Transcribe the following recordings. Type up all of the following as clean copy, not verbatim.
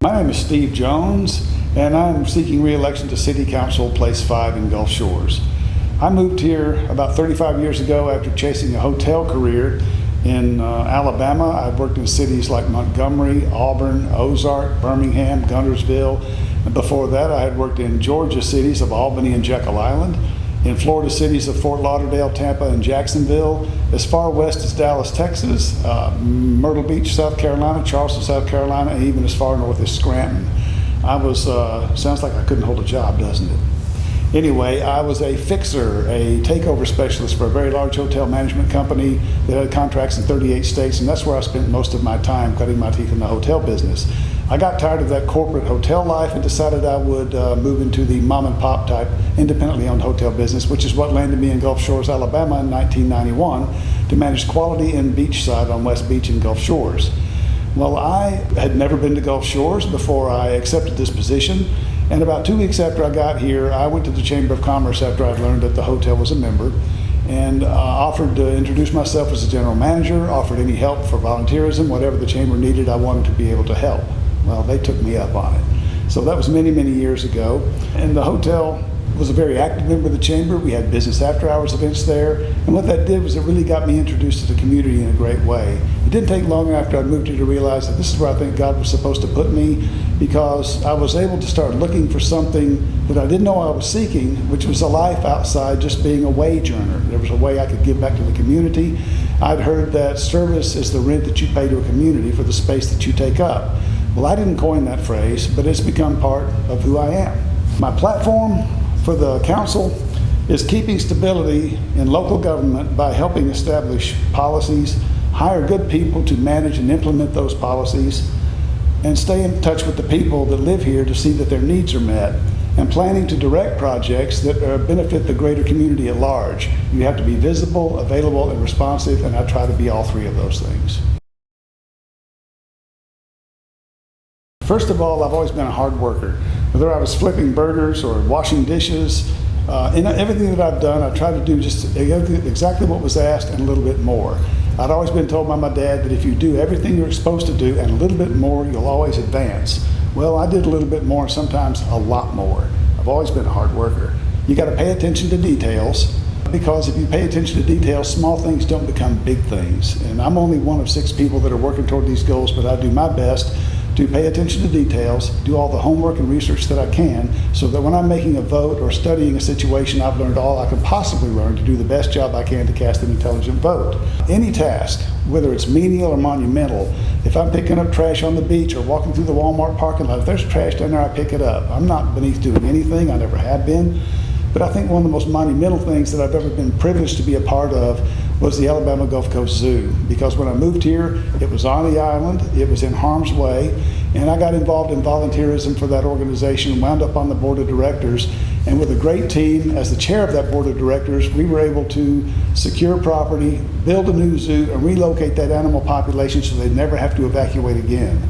My name is Steve Jones, and I'm seeking re-election to City Council, Place 5 in Gulf Shores. I moved here about 35 years ago after chasing a hotel career in Alabama. I've worked in cities like Montgomery, Auburn, Ozark, Birmingham, Guntersville. And before that, I had worked in Georgia cities of Albany and Jekyll Island, in Florida cities of Fort Lauderdale, Tampa, and Jacksonville, as far west as Dallas, Texas, Myrtle Beach, South Carolina, Charleston, South Carolina, and even as far north as Scranton. I was, sounds like I couldn't hold a job, doesn't it? Anyway, I was a fixer, a takeover specialist for a very large hotel management company that had contracts in 38 states, and that's where I spent most of my time cutting my teeth in the hotel business. I got tired of that corporate hotel life and decided I would move into the mom and pop type independently owned hotel business, which is what landed me in Gulf Shores, Alabama in 1991 to manage quality in beachside on West Beach in Gulf Shores. Well, I had never been to Gulf Shores before I accepted this position, and about 2 weeks after I got here, I went to the Chamber of Commerce after I'd learned that the hotel was a member, and offered to introduce myself as a general manager, offered any help for volunteerism, whatever the Chamber needed, I wanted to be able to help. Well, they took me up on it. So that was many, many years ago. And the hotel was a very active member of the Chamber. We had business after hours events there. And what that did was it really got me introduced to the community in a great way. It didn't take long after I moved here to realize that this is where I think God was supposed to put me, because I was able to start looking for something that I didn't know I was seeking, which was a life outside just being a wage earner. There was a way I could give back to the community. I'd heard that service is the rent that you pay to a community for the space that you take up. Well, I didn't coin that phrase, but it's become part of who I am. My platform for the council is keeping stability in local government by helping establish policies, hire good people to manage and implement those policies, and stay in touch with the people that live here to see that their needs are met, and planning to direct projects that benefit the greater community at large. You have to be visible, available, and responsive, and I try to be all three of those things. First of all, I've always been a hard worker. Whether I was flipping burgers or washing dishes, in everything that I've done, I try to do just exactly what was asked and a little bit more. I'd always been told by my dad that if you do everything you're supposed to do and a little bit more, you'll always advance. Well, I did a little bit more and sometimes a lot more. I've always been a hard worker. You got to pay attention to details, because if you pay attention to details, small things don't become big things. And I'm only one of 6 people that are working toward these goals, but I do my best to pay attention to details, do all the homework and research that I can, so that when I'm making a vote or studying a situation, I've learned all I can possibly learn to do the best job I can to cast an intelligent vote. Any task, whether it's menial or monumental, if I'm picking up trash on the beach or walking through the Walmart parking lot, if there's trash down there, I pick it up. I'm not beneath doing anything, I never have been. But I think one of the most monumental things that I've ever been privileged to be a part of was the Alabama Gulf Coast Zoo. Because when I moved here, it was on the island, it was in harm's way, and I got involved in volunteerism for that organization and wound up on the board of directors. And with a great team, as the chair of that board of directors, we were able to secure property, build a new zoo, and relocate that animal population so they'd never have to evacuate again.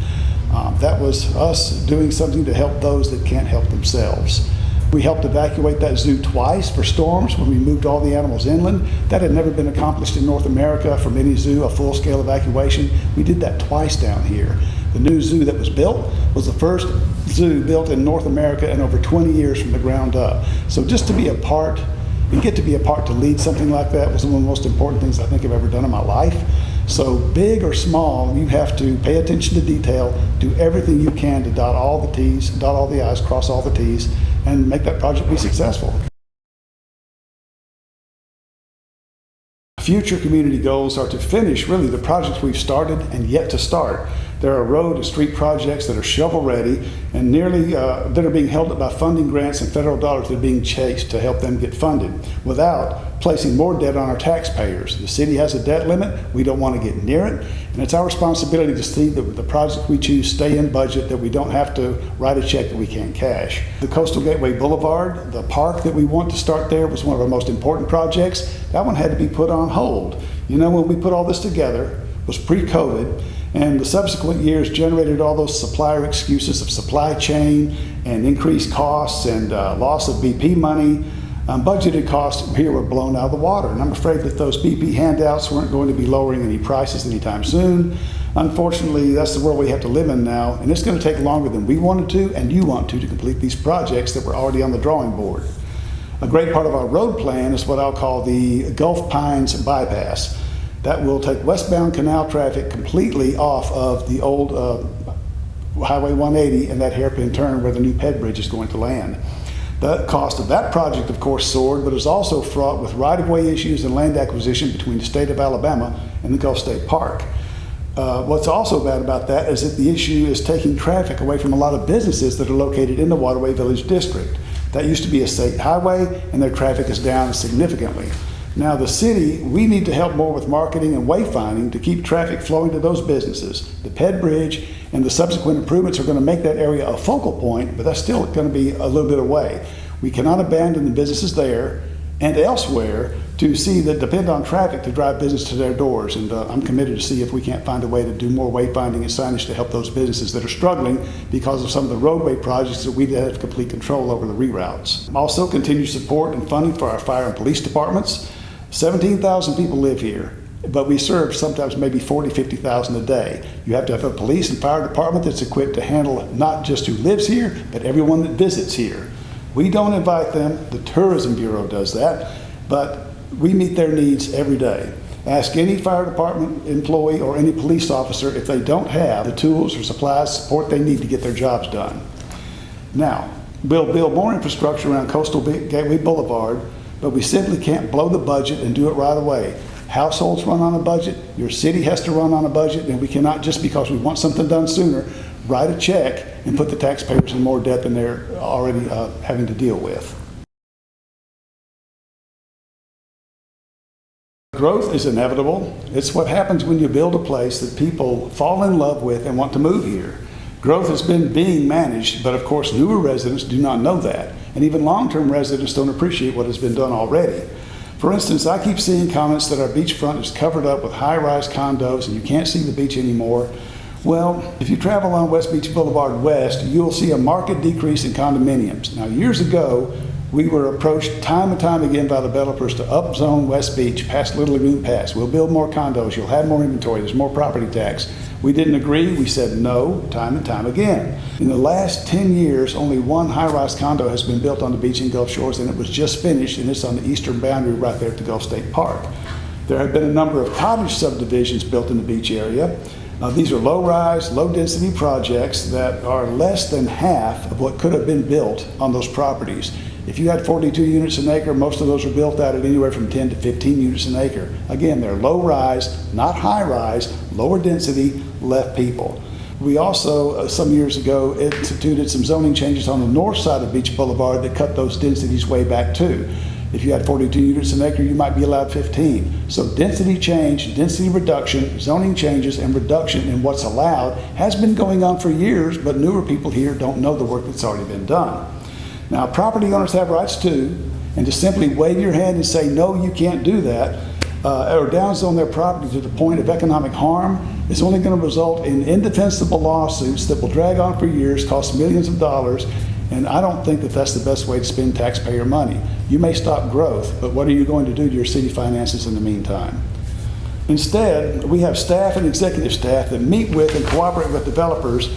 That was us doing something to help those that can't help themselves. We helped evacuate that zoo twice for storms when we moved all the animals inland. That had never been accomplished in North America from any zoo, a full-scale evacuation. We did that twice down here. The new zoo that was built was the first zoo built in North America in over 20 years from the ground up. So just to be a part, and get to be a part to lead something like that was one of the most important things I think I've ever done in my life. So big or small, you have to pay attention to detail, do everything you can to dot all the T's, dot all the I's, cross all the T's, and make that project be successful. Future community goals are to finish really the projects we've started and yet to start. There are road and street projects that are shovel ready and nearly that are being held up by funding grants and federal dollars that are being chased to help them get funded without placing more debt on our taxpayers. The city has a debt limit. We don't want to get near it, and it's our responsibility to see that the projects we choose stay in budget, that we don't have to write a check that we can't cash. The Coastal Gateway Boulevard, the park that we want to start there, was one of our most important projects. That one had to be put on hold. You know, when we put all this together, it was pre-COVID, and the subsequent years generated all those supplier excuses of supply chain and increased costs and loss of BP money. Budgeted costs here were blown out of the water, and I'm afraid that those BP handouts weren't going to be lowering any prices anytime soon. Unfortunately, that's the world we have to live in now, and it's going to take longer than we wanted to and you want to complete these projects that were already on the drawing board. A great part of our road plan is what I'll call the Gulf Pines bypass. That will take westbound canal traffic completely off of the old Highway 180 and that hairpin turn where the new Ped Bridge is going to land. The cost of that project, of course, soared, but is also fraught with right-of-way issues and land acquisition between the state of Alabama and the Gulf State Park. What's also bad about that is that the issue is taking traffic away from a lot of businesses that are located in the Waterway Village District. That used to be a state highway, and their traffic is down significantly. Now, the city, we need to help more with marketing and wayfinding to keep traffic flowing to those businesses. The Ped Bridge and the subsequent improvements are going to make that area a focal point, but that's still going to be a little bit away. We cannot abandon the businesses there and elsewhere to see that depend on traffic to drive business to their doors. And I'm committed to see if we can't find a way to do more wayfinding and signage to help those businesses that are struggling because of some of the roadway projects that we have complete control over the reroutes. Also, continue support and funding for our fire and police departments. 17,000 people live here, but we serve sometimes maybe 40, 50,000 a day. You have to have a police and fire department that's equipped to handle not just who lives here, but everyone that visits here. We don't invite them, the Tourism Bureau does that, but we meet their needs every day. Ask any fire department employee or any police officer if they don't have the tools or supplies, support they need to get their jobs done. Now, we'll build more infrastructure around Coastal Gateway Boulevard, but we simply can't blow the budget and do it right away. Households run on a budget, your city has to run on a budget, and we cannot, just because we want something done sooner, write a check and put the taxpayers in more debt than they're already having to deal with. Growth is inevitable. It's what happens when you build a place that people fall in love with and want to move here. Growth has been being managed, but of course newer residents do not know that, and even long-term residents don't appreciate what has been done already. For instance, I keep seeing comments that our beachfront is covered up with high-rise condos and you can't see the beach anymore. Well, if you travel on West Beach Boulevard West, you'll see a marked decrease in condominiums. Now, years ago, we were approached time and time again by developers to upzone West Beach past Little Lagoon Pass. We'll build more condos, you'll have more inventory, there's more property tax. We didn't agree, we said no, time and time again. In the last 10 years, only one high-rise condo has been built on the beach in Gulf Shores, and it was just finished, and it's on the eastern boundary right there at the Gulf State Park. There have been a number of cottage subdivisions built in the beach area. These are low-rise, low-density projects that are less than half of what could have been built on those properties. If you had 42 units an acre, most of those are built out at anywhere from 10 to 15 units an acre. Again, they're low-rise, not high-rise, lower density, left people. We also, some years ago, instituted some zoning changes on the north side of Beach Boulevard that cut those densities way back too. If you had 42 units an acre, you might be allowed 15. So density change, density reduction, zoning changes, and reduction in what's allowed has been going on for years, but newer people here don't know the work that's already been done. Now, property owners have rights too, and to simply wave your hand and say, no, you can't do that, or downzone their property to the point of economic harm is only going to result in indefensible lawsuits that will drag on for years, cost millions of dollars, and I don't think that that's the best way to spend taxpayer money. You may stop growth, but what are you going to do to your city finances in the meantime? Instead, we have staff and executive staff that meet with and cooperate with developers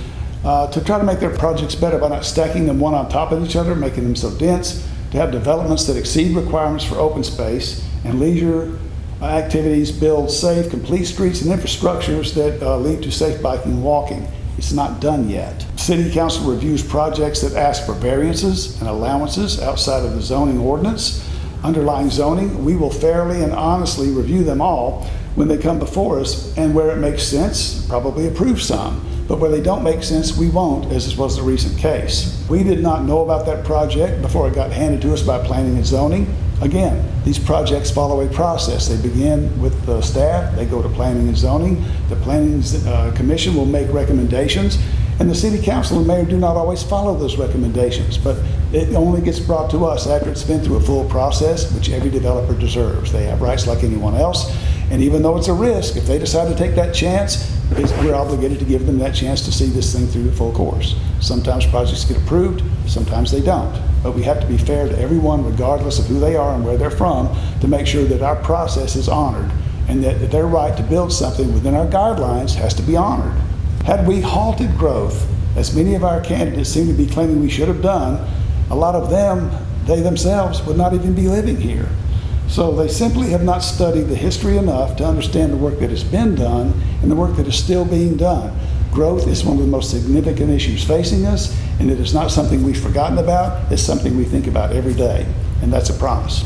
to try to make their projects better by not stacking them one on top of each other, making them so dense, to have developments that exceed requirements for open space and leisure activities, build safe, complete streets and infrastructures that lead to safe biking and walking. It's not done yet. City Council reviews projects that ask for variances and allowances outside of the zoning ordinance. Underlying zoning, we will fairly and honestly review them all when they come before us, and where it makes sense, probably approve some. But where they don't make sense, we won't, as was the recent case. We did not know about that project before it got handed to us by planning and zoning. Again, these projects follow a process. They begin with the staff, they go to planning and zoning. The planning commission will make recommendations, and the city council and mayor do not always follow those recommendations, but it only gets brought to us after it's been through a full process, which every developer deserves. They have rights like anyone else, and even though it's a risk, if they decide to take that chance, we're obligated to give them that chance to see this thing through the full course. Sometimes projects get approved, sometimes they don't. but we have to be fair to everyone regardless of who they are and where they're from to make sure that our process is honored and that their right to build something within our guidelines has to be honored. Had we halted growth, as many of our candidates seem to be claiming we should have done, a lot of them, they themselves, would not even be living here. So they simply have not studied the history enough to understand the work that has been done and the work that is still being done. Growth is one of the most significant issues facing us, and it is not something we've forgotten about. It's something we think about every day, and that's a promise.